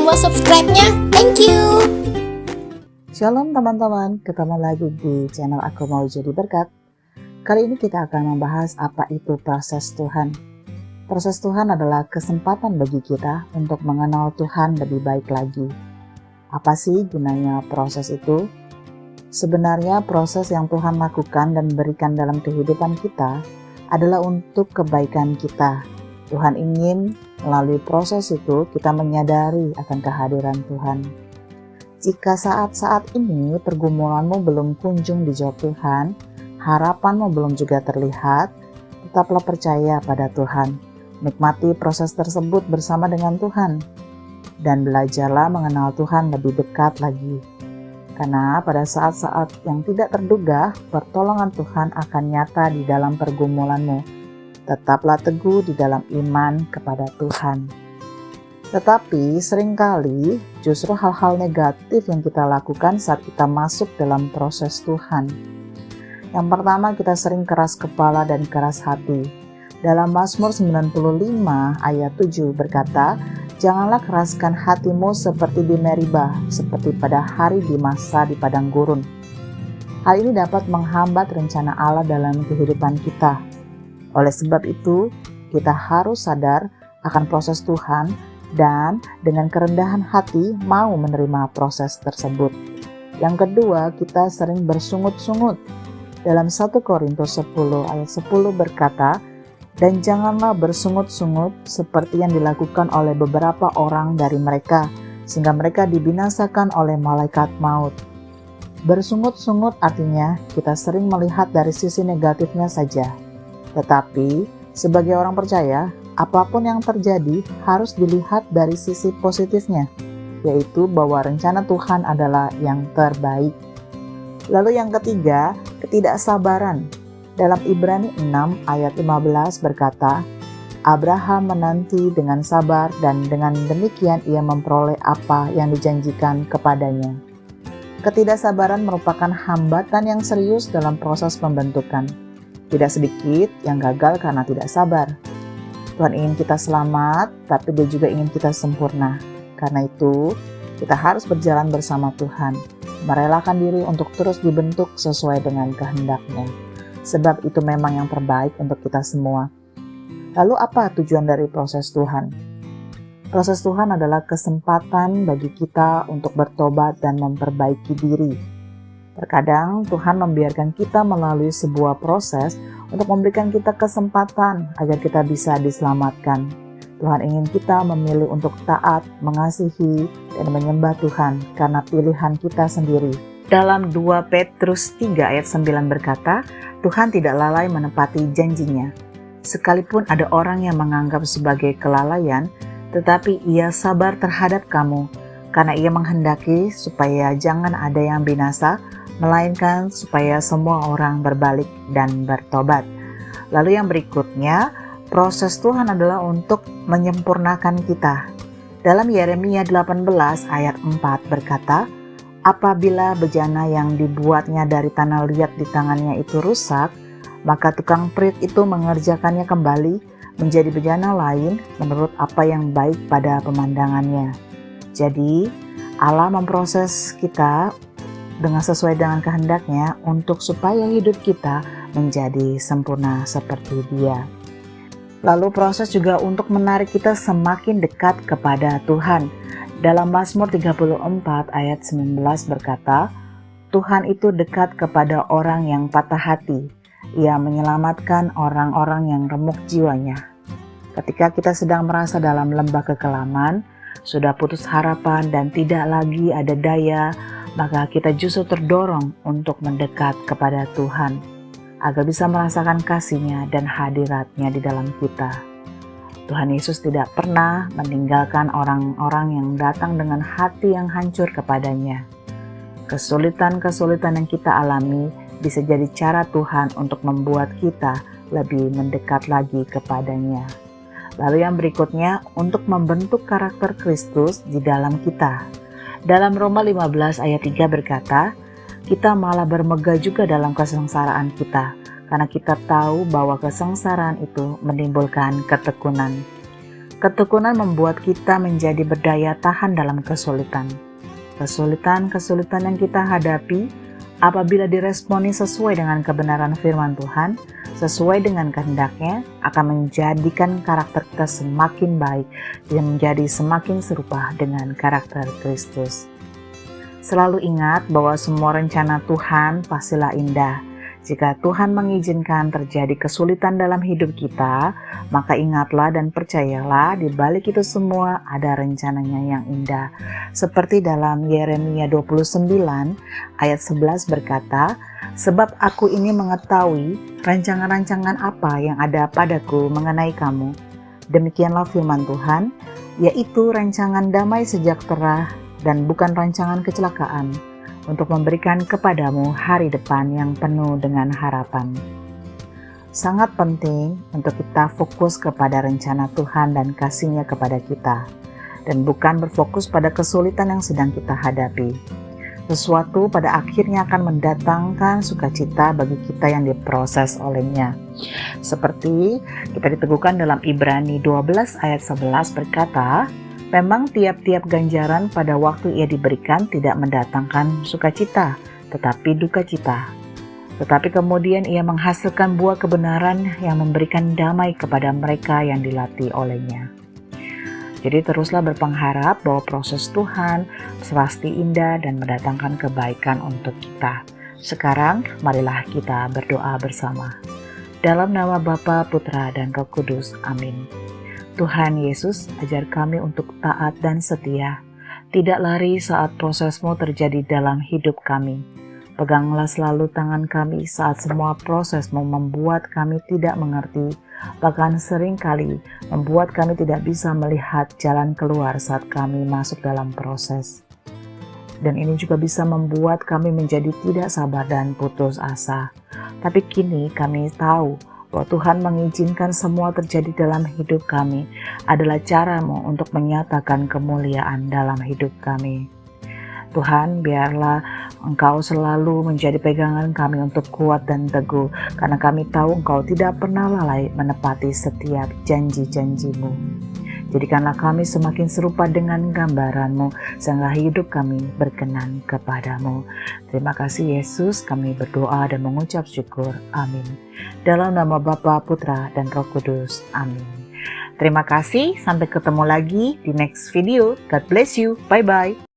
semua subscribe-nya. Thank you. Shalom teman-teman, ketemu lagi di channel Aku Mau Jadi Berkat. Kali ini kita akan membahas apa itu proses Tuhan. Proses Tuhan adalah kesempatan bagi kita untuk mengenal Tuhan lebih baik lagi. Apa sih gunanya proses itu? Sebenarnya proses yang Tuhan lakukan dan berikan dalam kehidupan kita adalah untuk kebaikan kita. Tuhan ingin melalui proses itu kita menyadari akan kehadiran Tuhan. Jika saat-saat ini pergumulanmu belum kunjung dijawab Tuhan, harapanmu belum juga terlihat, tetaplah percaya pada Tuhan. Nikmati proses tersebut bersama dengan Tuhan, dan belajarlah mengenal Tuhan lebih dekat lagi. Karena pada saat-saat yang tidak terduga, pertolongan Tuhan akan nyata di dalam pergumulanmu. Tetaplah teguh di dalam iman kepada Tuhan. Tetapi seringkali justru hal-hal negatif yang kita lakukan saat kita masuk dalam proses Tuhan. Yang pertama, kita sering keras kepala dan keras hati. Dalam Mazmur 95 ayat 7 berkata, "Janganlah keraskan hatimu seperti di Meribah, seperti pada hari di masa di padang gurun." Hal ini dapat menghambat rencana Allah dalam kehidupan kita. Oleh sebab itu, kita harus sadar akan proses Tuhan dan dengan kerendahan hati mau menerima proses tersebut. Yang kedua, kita sering bersungut-sungut. Dalam 1 Korintus 10 ayat 10 berkata, "Dan janganlah bersungut-sungut seperti yang dilakukan oleh beberapa orang dari mereka, sehingga mereka dibinasakan oleh malaikat maut." Bersungut-sungut artinya kita sering melihat dari sisi negatifnya saja. Tetapi sebagai orang percaya, apapun yang terjadi harus dilihat dari sisi positifnya, yaitu bahwa rencana Tuhan adalah yang terbaik. Lalu yang ketiga, ketidaksabaran. Dalam Ibrani 6 ayat 15 berkata, "Abraham menanti dengan sabar dan dengan demikian ia memperoleh apa yang dijanjikan kepadanya." Ketidaksabaran merupakan hambatan yang serius dalam proses pembentukan. Tidak sedikit yang gagal karena tidak sabar. Tuhan ingin kita selamat, tapi Dia juga ingin kita sempurna. Karena itu, kita harus berjalan bersama Tuhan, merelakan diri untuk terus dibentuk sesuai dengan kehendak-Nya. Sebab itu memang yang terbaik untuk kita semua. Lalu apa tujuan dari proses Tuhan? Proses Tuhan adalah kesempatan bagi kita untuk bertobat dan memperbaiki diri. Terkadang Tuhan membiarkan kita melalui sebuah proses untuk memberikan kita kesempatan agar kita bisa diselamatkan. Tuhan ingin kita memilih untuk taat, mengasihi, dan menyembah Tuhan karena pilihan kita sendiri. Dalam 2 Petrus 3 ayat 9 berkata, "Tuhan tidak lalai menepati janjinya. Sekalipun ada orang yang menganggap sebagai kelalaian, tetapi ia sabar terhadap kamu, karena ia menghendaki supaya jangan ada yang binasa, melainkan supaya semua orang berbalik dan bertobat." Lalu yang berikutnya, proses Tuhan adalah untuk menyempurnakan kita. Dalam Yeremia 18 ayat 4 berkata, "Apabila bejana yang dibuatnya dari tanah liat di tangannya itu rusak, maka tukang perit itu mengerjakannya kembali menjadi bejana lain menurut apa yang baik pada pemandangannya." Jadi, Allah memproses kita dengan sesuai dengan kehendak-Nya untuk supaya hidup kita menjadi sempurna seperti Dia. Lalu proses juga untuk menarik kita semakin dekat kepada Tuhan. Dalam Mazmur 34 ayat 19 berkata, "Tuhan itu dekat kepada orang yang patah hati. Ia menyelamatkan orang-orang yang remuk jiwanya." Ketika kita sedang merasa dalam lembah kekelaman, sudah putus harapan dan tidak lagi ada daya, maka kita justru terdorong untuk mendekat kepada Tuhan, agar bisa merasakan kasih-Nya dan hadirat-Nya di dalam kita. Tuhan Yesus tidak pernah meninggalkan orang-orang yang datang dengan hati yang hancur kepadanya. Kesulitan-kesulitan yang kita alami bisa jadi cara Tuhan untuk membuat kita lebih mendekat lagi kepadanya. Lalu yang berikutnya, untuk membentuk karakter Kristus di dalam kita. Dalam Roma 15 ayat 3 berkata, "Kita malah bermegah juga dalam kesengsaraan kita, karena kita tahu bahwa kesengsaraan itu menimbulkan ketekunan." Ketekunan membuat kita menjadi berdaya tahan dalam kesulitan. Kesulitan-kesulitan yang kita hadapi apabila diresponi sesuai dengan kebenaran firman Tuhan, sesuai dengan kehendak-Nya, akan menjadikan karakter kita semakin baik dan menjadi semakin serupa dengan karakter Kristus. Selalu ingat bahwa semua rencana Tuhan pastilah indah. Jika Tuhan mengizinkan terjadi kesulitan dalam hidup kita, maka ingatlah dan percayalah di balik itu semua ada rencananya yang indah. Seperti dalam Yeremia 29 ayat 11 berkata, "Sebab aku ini mengetahui rancangan-rancangan apa yang ada padaku mengenai kamu. Demikianlah firman Tuhan, yaitu rancangan damai sejahtera dan bukan rancangan kecelakaan, untuk memberikan kepadamu hari depan yang penuh dengan harapan." Sangat penting untuk kita fokus kepada rencana Tuhan dan kasih-Nya kepada kita, dan bukan berfokus pada kesulitan yang sedang kita hadapi. Sesuatu pada akhirnya akan mendatangkan sukacita bagi kita yang diproses oleh-Nya. Seperti kita diteguhkan dalam Ibrani 12 ayat 11 berkata, "Memang tiap-tiap ganjaran pada waktu ia diberikan tidak mendatangkan sukacita, tetapi duka cita. Tetapi kemudian ia menghasilkan buah kebenaran yang memberikan damai kepada mereka yang dilatih oleh-Nya." Jadi teruslah berpengharap bahwa proses Tuhan pasti indah dan mendatangkan kebaikan untuk kita. Sekarang marilah kita berdoa bersama. Dalam nama Bapa, Putra, dan Roh Kudus. Amin. Tuhan Yesus, ajar kami untuk taat dan setia, tidak lari saat prosesmu terjadi dalam hidup kami. Peganglah selalu tangan kami saat semua prosesmu membuat kami tidak mengerti, bahkan seringkali membuat kami tidak bisa melihat jalan keluar saat kami masuk dalam proses. Dan ini juga bisa membuat kami menjadi tidak sabar dan putus asa. Tapi kini kami tahu bahwa Tuhan mengizinkan semua terjadi dalam hidup kami adalah cara-Mu untuk menyatakan kemuliaan dalam hidup kami. Tuhan, biarlah Engkau selalu menjadi pegangan kami untuk kuat dan teguh, karena kami tahu Engkau tidak pernah lalai menepati setiap janji-janji-Mu. Jadikanlah kami semakin serupa dengan gambaran-Mu, sehingga hidup kami berkenan kepadamu. Terima kasih Yesus, kami berdoa dan mengucap syukur. Amin. Dalam nama Bapa, Putra, dan Roh Kudus. Amin. Terima kasih, sampai ketemu lagi di next video. God bless you. Bye-bye.